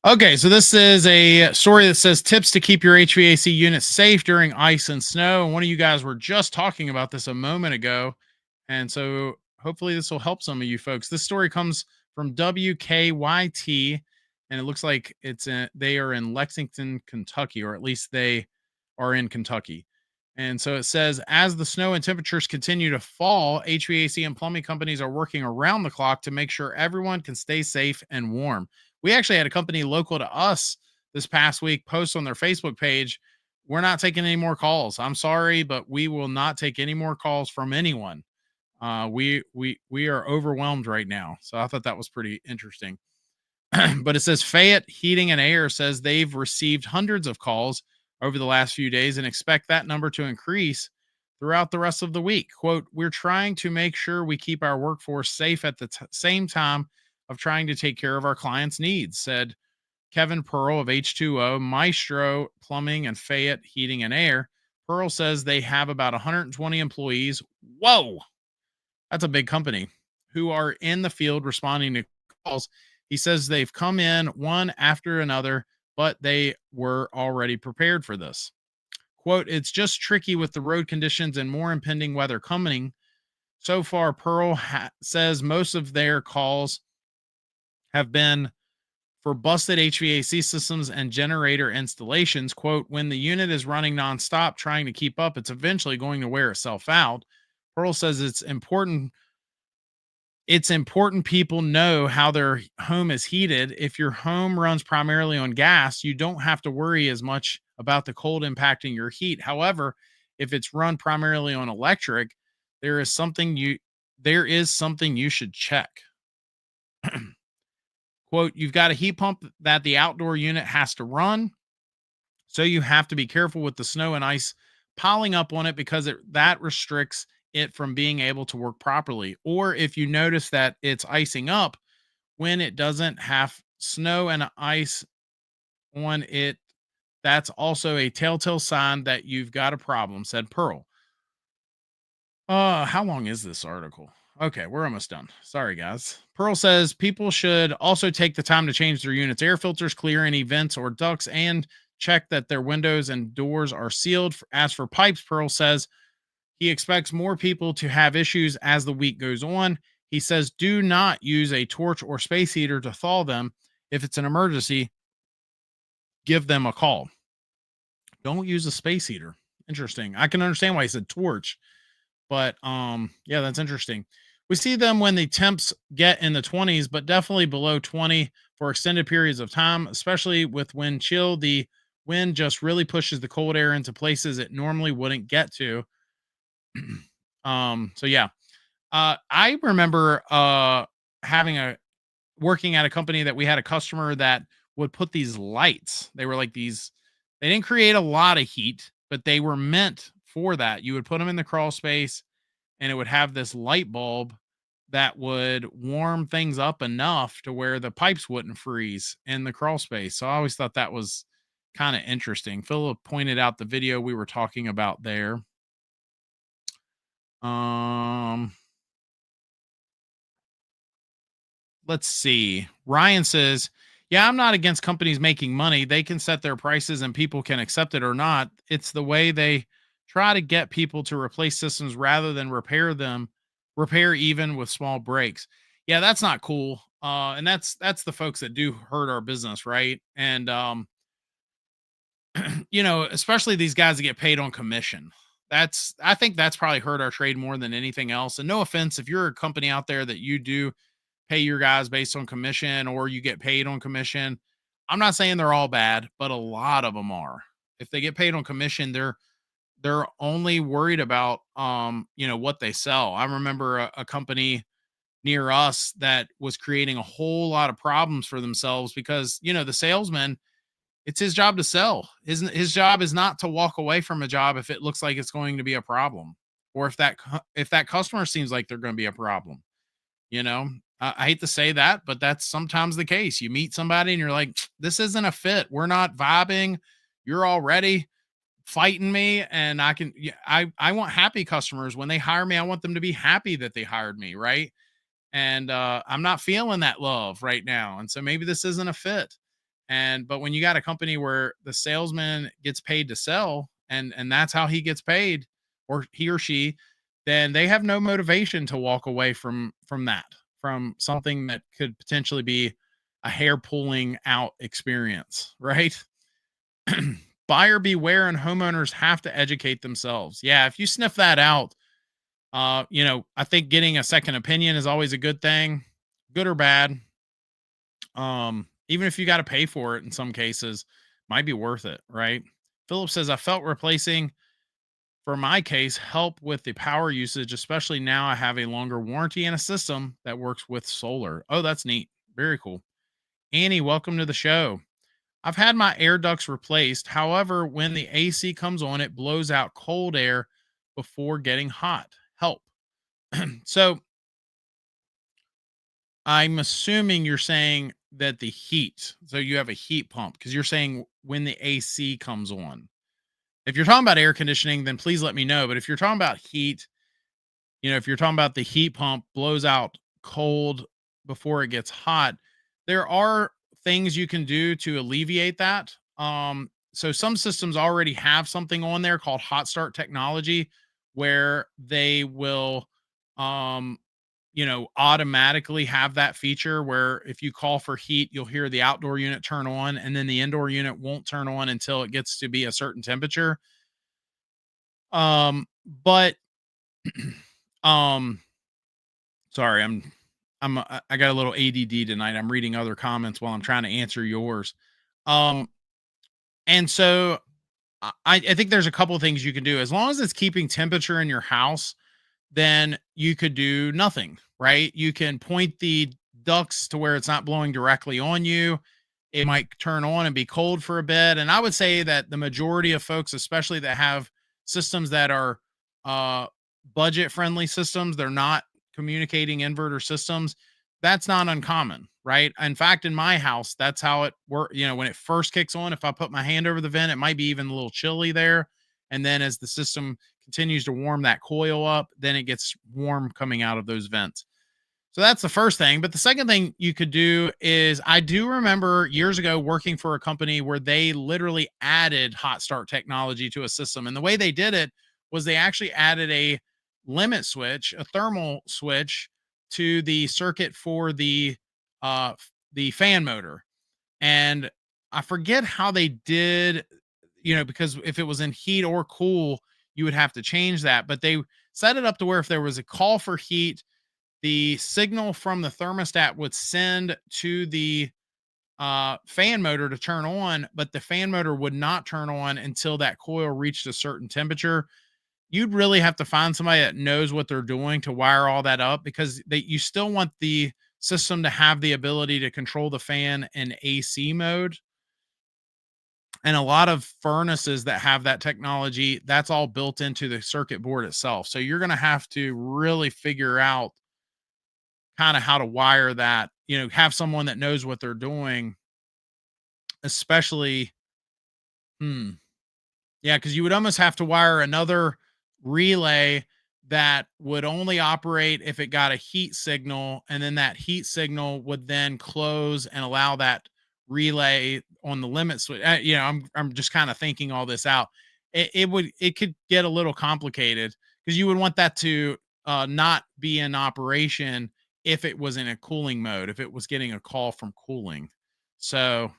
Okay, so this is a story that says tips to keep your HVAC unit safe during ice and snow. And one of you guys were just talking about this a moment ago. And so hopefully this will help some of you folks. This story comes from WKYT, and it looks like they are in Lexington, Kentucky, or at least they are in Kentucky. And so it says, as the snow and temperatures continue to fall, HVAC and plumbing companies are working around the clock to make sure everyone can stay safe and warm. We actually had a company local to us this past week post on their Facebook page, we're not taking any more calls. I'm sorry, but we will not take any more calls from anyone. We are overwhelmed right now. So I thought that was pretty interesting. But it says Fayette Heating and Air says they've received hundreds of calls over the last few days and expect that number to increase throughout the rest of the week. Quote, we're trying to make sure we keep our workforce safe at the same time of trying to take care of our clients' needs, said Kevin Pearl of H2O, Maestro Plumbing and Fayette Heating and Air. Pearl says they have about 120 employees. Whoa, that's a big company who are in the field responding to calls. He says they've come in one after another, but they were already prepared for this. Quote, it's just tricky with the road conditions and more impending weather coming. So far, Pearl says most of their calls have been for busted HVAC systems and generator installations. Quote, when the unit is running nonstop trying to keep up, it's eventually going to wear itself out. Pearl says it's important people know how their home is heated. If your home runs primarily on gas, you don't have to worry as much about the cold impacting your heat. However, if it's run primarily on electric, there is something you should check. Quote, you've got a heat pump that the outdoor unit has to run. So you have to be careful with the snow and ice piling up on it because that restricts it from being able to work properly. Or if you notice that it's icing up when it doesn't have snow and ice on it, that's also a telltale sign that you've got a problem, said Pearl. How long is this article? Okay, we're almost done. Sorry, guys. Pearl says people should also take the time to change their unit's air filters, clear any vents or ducts, and check that their windows and doors are sealed. As for pipes, Pearl says he expects more people to have issues as the week goes on. He says do not use a torch or space heater to thaw them. If it's an emergency, give them a call. Don't use a space heater. Interesting. I can understand why he said torch, but yeah, that's interesting. We see them when the temps get in the 20s, but definitely below 20 for extended periods of time, especially with wind chill. The wind just really pushes the cold air into places it normally wouldn't get to. So yeah. I remember having a working at a company that we had a customer that would put these lights. They were like these, they didn't create a lot of heat, but they were meant for that. You would put them in the crawl space and it would have this light bulb that would warm things up enough to where the pipes wouldn't freeze in the crawl space. So I always thought that was kind of interesting. Philip pointed out the video we were talking about there. Um, let's see. Ryan says, yeah, I'm not against companies making money. They can set their prices and people can accept it or not. It's the way they try to get people to replace systems rather than repair them, repair even with small breaks. Yeah, that's not cool. And that's the folks that do hurt our business, right? And especially these guys that get paid on commission. I think that's probably hurt our trade more than anything else. And no offense, if you're a company out there that you do pay your guys based on commission or you get paid on commission, I'm not saying they're all bad, but a lot of them are. If they get paid on commission, they're only worried about what they sell. I remember a company near us that was creating a whole lot of problems for themselves because the salesman, it's his job to sell. His job is not to walk away from a job if it looks like it's going to be a problem, or if that customer seems like they're going to be a problem. You know, I hate to say that, but that's sometimes the case. You meet somebody and you're like, this isn't a fit. We're not vibing. You're already fighting me. And I want happy customers. When they hire me, I want them to be happy that they hired me. Right. And I'm not feeling that love right now. And so maybe this isn't a fit. But when you got a company where the salesman gets paid to sell and that's how he gets paid, or he or she, then they have no motivation to walk away from something that could potentially be a hair pulling out experience, right? Buyer beware, and homeowners have to educate themselves. Yeah, if you sniff that out, I think getting a second opinion is always a good thing, good or bad. Even if you got to pay for it in some cases, might be worth it, right? Philip says, I felt replacing for my case help with the power usage, especially now I have a longer warranty and a system that works with solar. Oh, that's neat. Very cool. Annie, welcome to the show. I've had my air ducts replaced. However, when the AC comes on, it blows out cold air before getting hot. Help. So I'm assuming you're saying that the heat, so you have a heat pump because you're saying when the AC comes on. If you're talking about air conditioning, then please let me know. But if you're talking about heat, if you're talking about the heat pump blows out cold before it gets hot, there are things you can do to alleviate that. So some systems already have something on there called hot start technology where they will, automatically have that feature where if you call for heat, you'll hear the outdoor unit turn on and then the indoor unit won't turn on until it gets to be a certain temperature. But um sorry, I got a little ADD tonight. I'm reading other comments while I'm trying to answer yours. Um and so I think there's a couple of things you can do as long as it's keeping temperature in your house. Then you could do nothing, right? You can point the ducts to where it's not blowing directly on you. It might turn on and be cold for a bit. And I would say that the majority of folks, especially that have systems that are budget friendly systems, they're not communicating inverter systems. That's not uncommon, right? In fact, in my house, that's how it works. When it first kicks on, if I put my hand over the vent, it might be even a little chilly there. And then as the system continues to warm that coil up, then it gets warm coming out of those vents. So that's the first thing. But the second thing you could do is I do remember years ago working for a company where they literally added hot start technology to a system. And the way they did it was they actually added a limit switch, a thermal switch to the circuit for the fan motor. And I forget how they did, because if it was in heat or cool, you would have to change that. But they set it up to where if there was a call for heat, the signal from the thermostat would send to the fan motor to turn on, but the fan motor would not turn on until that coil reached a certain temperature. You'd really have to find somebody that knows what they're doing to wire all that up, because you still want the system to have the ability to control the fan in AC mode. And a lot of furnaces that have that technology, that's all built into the circuit board itself. So you're going to have to really figure out kind of how to wire that, have someone that knows what they're doing, especially, yeah, because you would almost have to wire another relay that would only operate if it got a heat signal, and then that heat signal would then close and allow that relay on the limit switch. I'm just kind of thinking all this out. It could get a little complicated, because you would want that to not be in operation if it was in a cooling mode, if it was getting a call from cooling. So,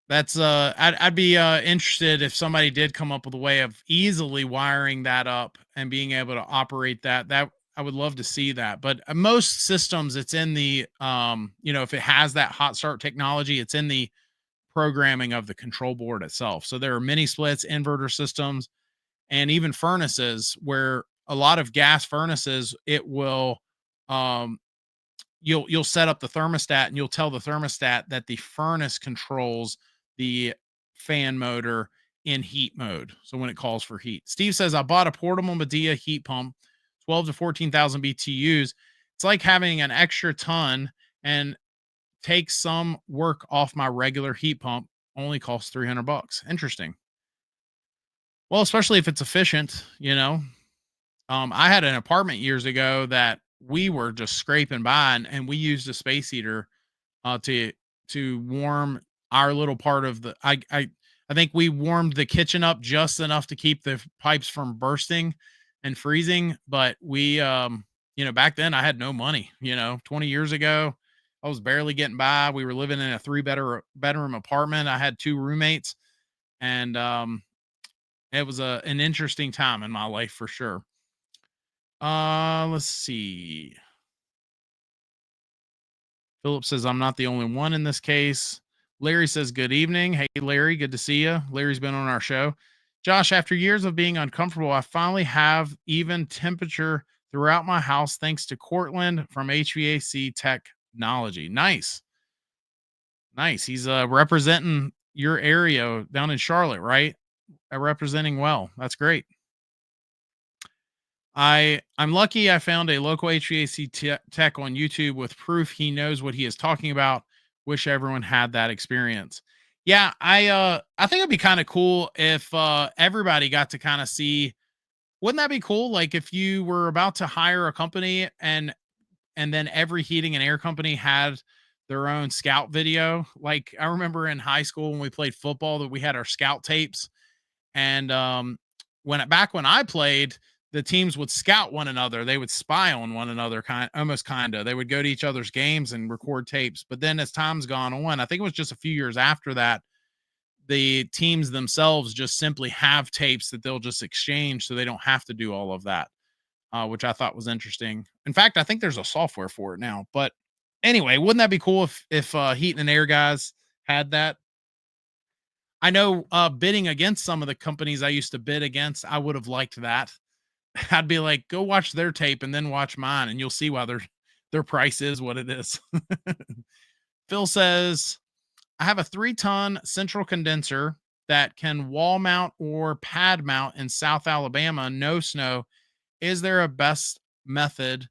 that's I'd be interested if somebody did come up with a way of easily wiring that up and being able to operate that. I would love to see that. But most systems, it's in the if it has that hot start technology, it's in the programming of the control board itself. So there are mini splits, inverter systems, and even furnaces where a lot of gas furnaces, it will you'll set up the thermostat and you'll tell the thermostat that the furnace controls the fan motor in heat mode. So when it calls for heat. Steve says, I bought a portable Medea heat pump, 12 to 14,000 BTUs. It's like having an extra ton and take some work off my regular heat pump. Only costs $300. Interesting. Well, especially if it's efficient, I had an apartment years ago that we were just scraping by, and we used a space heater to warm our little part of the I think we warmed the kitchen up just enough to keep the pipes from bursting and freezing. But we back then I had no money, 20 years ago. I was barely getting by. We were living in a 3-bedroom apartment. I had 2 roommates, and it was an interesting time in my life for sure. Let's see. Philip says, I'm not the only one in this case. Larry says, good evening. Hey, Larry, good to see you. Larry's been on our show. Josh, after years of being uncomfortable, I finally have even temperature throughout my house thanks to Cortland from HVAC Technology. Nice. He's representing your area down in Charlotte, right? Representing well. That's great. I'm lucky I found a local HVAC tech on YouTube with proof he knows what he is talking about. Wish everyone had that experience. Yeah, I think it'd be kind of cool if everybody got to kind of see. Wouldn't that be cool? Like if you were about to hire a company and then every heating and air company had their own scout video. Like I remember in high school when we played football that we had our scout tapes, and when I played, the teams would scout one another. They would spy on one another, almost kind of. They would go to each other's games and record tapes. But then as time's gone on, I think it was just a few years after that, the teams themselves just simply have tapes that they'll just exchange, so they don't have to do all of that, which I thought was interesting. In fact, I think there's a software for it now. But anyway, wouldn't that be cool if heat and air guys had that? I know bidding against some of the companies I used to bid against, I would have liked that. I'd be like, go watch their tape and then watch mine, and you'll see why their price is what it is. Phil says, I have a 3-ton central condenser that can wall mount or pad mount in South Alabama. No snow. Is there a best method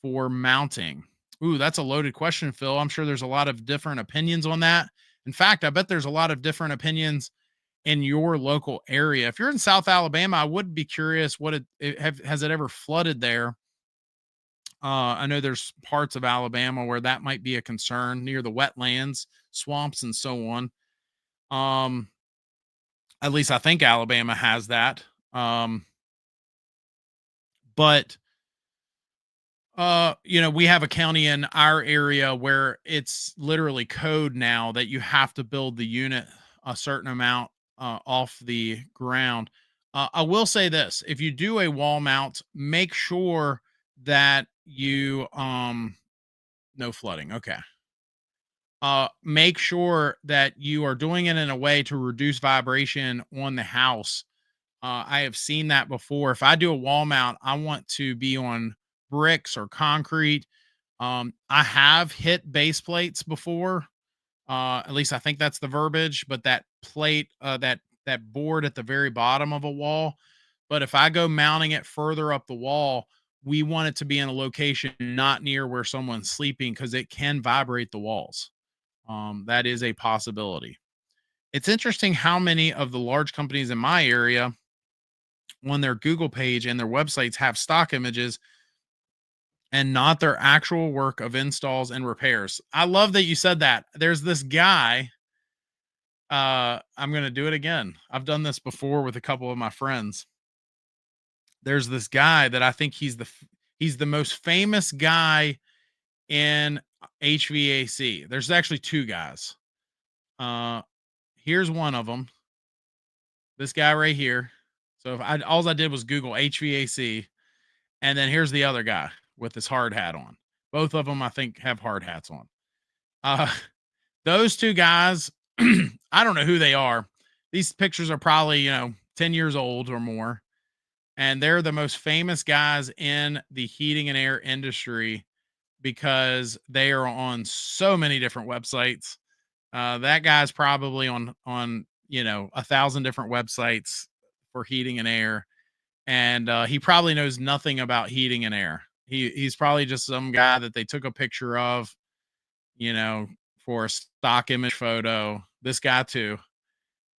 for mounting? Ooh, that's a loaded question, Phil. I'm sure there's a lot of different opinions on that. In fact, I bet there's a lot of different opinions in your local area. If you're in South Alabama, I would be curious has it ever flooded there? I know there's parts of Alabama where that might be a concern near the wetlands, swamps, and so on. At least I think Alabama has that. But We have a county in our area where it's literally code now that you have to build the unit a certain amount off the ground. I will say this: if you do a wall mount, make sure that you no flooding. Okay. Make sure that you are doing it in a way to reduce vibration on the house. I have seen that before. If I do a wall mount, I want to be on bricks or concrete. I have hit base plates before. At least I think that's the verbiage, but that plate, that board at the very bottom of a wall. But if I go mounting it further up the wall, we want it to be in a location not near where someone's sleeping because it can vibrate the walls. That is a possibility. It's interesting how many of the large companies in my area on their Google page and their websites have stock images and not their actual work of installs and repairs. I love that you said that. There's this guy. I'm going to do it again. I've done this before with a couple of my friends. There's this guy that I think he's the most famous guy in HVAC. There's actually two guys. Here's one of them. This guy right here. So if all I did was Google HVAC, and then here's the other guy with his hard hat on. Both of them, I think, have hard hats on. Those two guys, I don't know who they are. These pictures are probably 10 years old or more, and they're the most famous guys in the heating and air industry because they are on so many different websites. That guy's probably on 1,000 different websites for heating and air, and he probably knows nothing about heating and air. He's probably just some guy that they took a picture of, for a stock image photo. This guy too,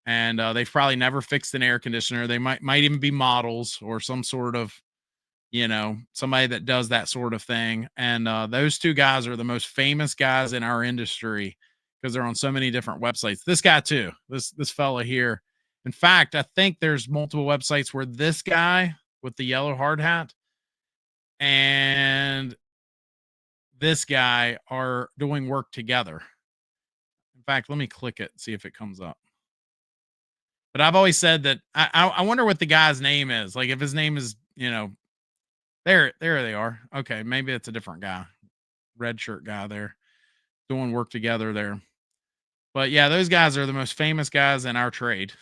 and they've probably never fixed an air conditioner. They might even be models or some sort of somebody that does that sort of thing. And those two guys are the most famous guys in our industry because they're on so many different websites. This guy too, this fella here. In fact, I think there's multiple websites where this guy with the yellow hard hat and this guy are doing work together. In fact, let me click it, see if it comes up. But I've always said that I wonder what the guy's name is. Like if his name is, there they are. Okay, maybe it's a different guy. Red shirt guy there doing work together there. But yeah, those guys are the most famous guys in our trade.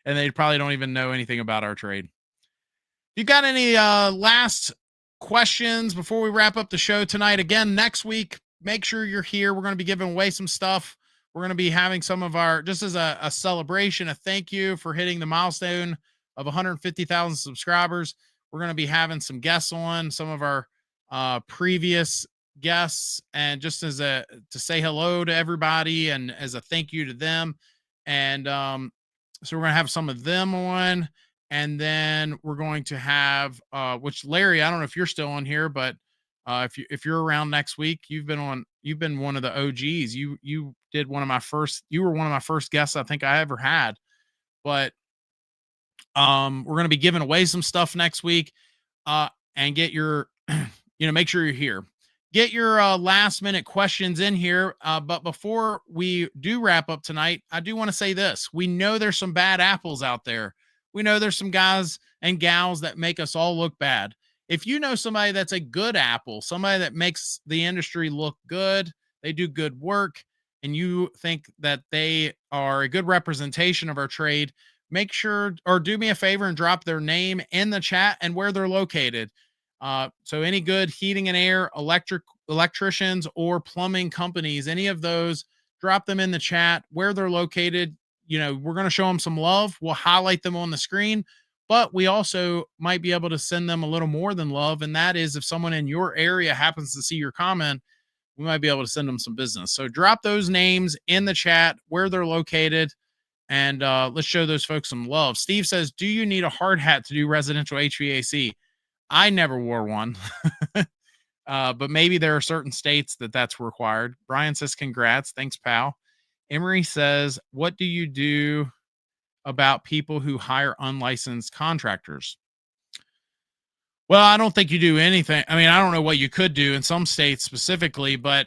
And they probably don't even know anything about our trade. You got any last questions before we wrap up the show tonight? Again, next week, make sure you're here. We're going to be giving away some stuff. We're going to be having some of our, just as a celebration, a thank you for hitting the milestone of 150,000 subscribers. We're going to be having some guests on, some of our previous guests, and just as to say hello to everybody and as a thank you to them. And so we're going to have some of them on. And then we're going to have, which Larry, I don't know if you're still on here, but if you're around next week, you've been one of the OGs. You were one of my first guests I think I ever had. But we're going to be giving away some stuff next week, and get your, make sure you're here. Get your last minute questions in here. But before we do wrap up tonight, I do want to say this. We know there's some bad apples out there. We know there's some guys and gals that make us all look bad. If you know somebody that's a good apple, somebody that makes the industry look good, they do good work, and you think that they are a good representation of our trade, make sure, or do me a favor and drop their name in the chat and where they're located. So any good heating and air, electricians, or plumbing companies, any of those, drop them in the chat where they're located. We're going to show them some love. We'll highlight them on the screen, but we also might be able to send them a little more than love. And that is if someone in your area happens to see your comment, we might be able to send them some business. So drop those names in the chat where they're located, and let's show those folks some love. Steve says, do you need a hard hat to do residential HVAC? I never wore one, but maybe there are certain states that's required. Brian says, congrats. Thanks, pal. Emery says, what do you do about people who hire unlicensed contractors? Well, I don't think you do anything. I mean, I don't know what you could do in some states specifically, but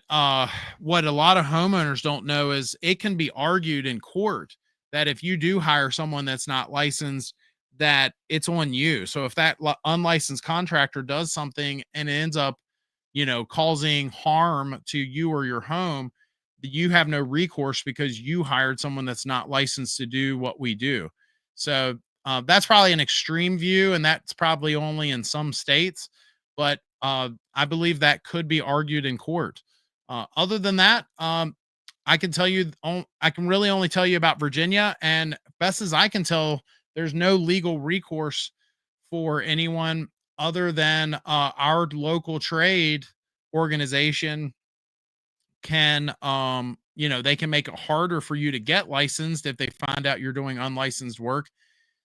what a lot of homeowners don't know is it can be argued in court that if you do hire someone that's not licensed, that it's on you. So if that unlicensed contractor does something and it ends up, causing harm to you or your home, you have no recourse because you hired someone that's not licensed to do what we do. So that's probably an extreme view, and that's probably only in some states, but I believe that could be argued in court. Other than that, I can tell you, I can really only tell you about Virginia, and best as I can tell, there's no legal recourse for anyone other than our local trade organization can they can make it harder for you to get licensed if they find out you're doing unlicensed work.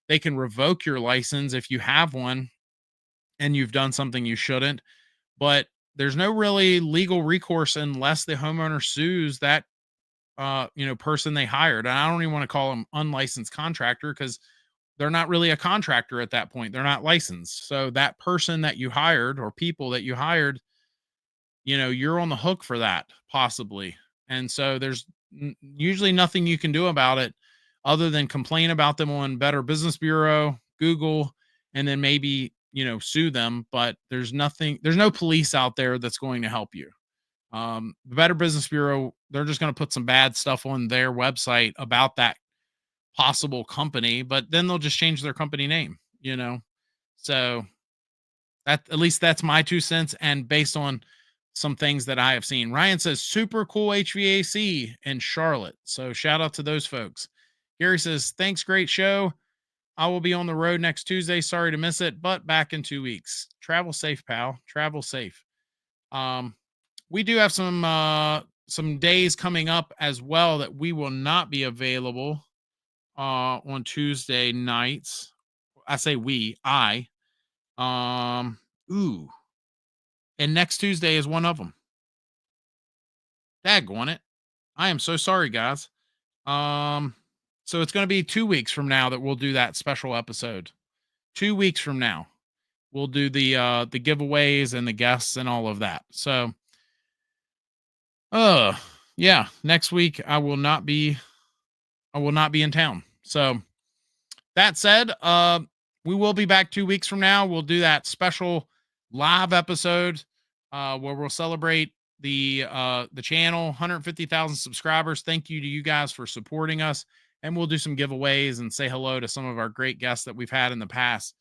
They can revoke your license if you have one and you've done something you shouldn't, but there's no really legal recourse unless the homeowner sues that person they hired. And I don't even want to call them unlicensed contractor because they're not really a contractor at that point. They're not licensed. So that person that you hired or people that you hired, you're on the hook for that possibly. And so there's usually nothing you can do about it other than complain about them on Better Business Bureau, Google, and then maybe, sue them. But there's no police out there that's going to help you. The Better Business Bureau, they're just going to put some bad stuff on their website about that possible company, but then they'll just change their company name, So at least that's my 2 cents. And based on some things that I have seen, Ryan says super cool HVAC in Charlotte. So shout out to those folks. Gary says, thanks. Great show. I will be on the road next Tuesday. Sorry to miss it, but back in 2 weeks. Travel safe, pal. Travel safe. We do have some days coming up as well that we will not be available on Tuesday nights. I say I. And next Tuesday is one of them. Daggone it. I am so sorry, guys. So it's going to be 2 weeks from now that we'll do that special episode. 2 weeks from now, we'll do the giveaways and the guests and all of that. So, yeah, next week I will not be in town. So that said, we will be back 2 weeks from now. We'll do that special live episode where we'll celebrate the channel, 150,000 subscribers. Thank you to you guys for supporting us. And we'll do some giveaways and say hello to some of our great guests that we've had in the past.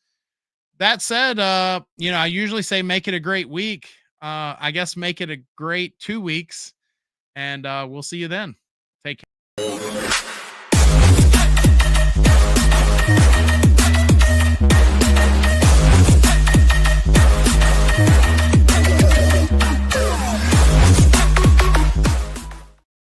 That said, I usually say make it a great week. I guess make it a great 2 weeks. And we'll see you then. Take care.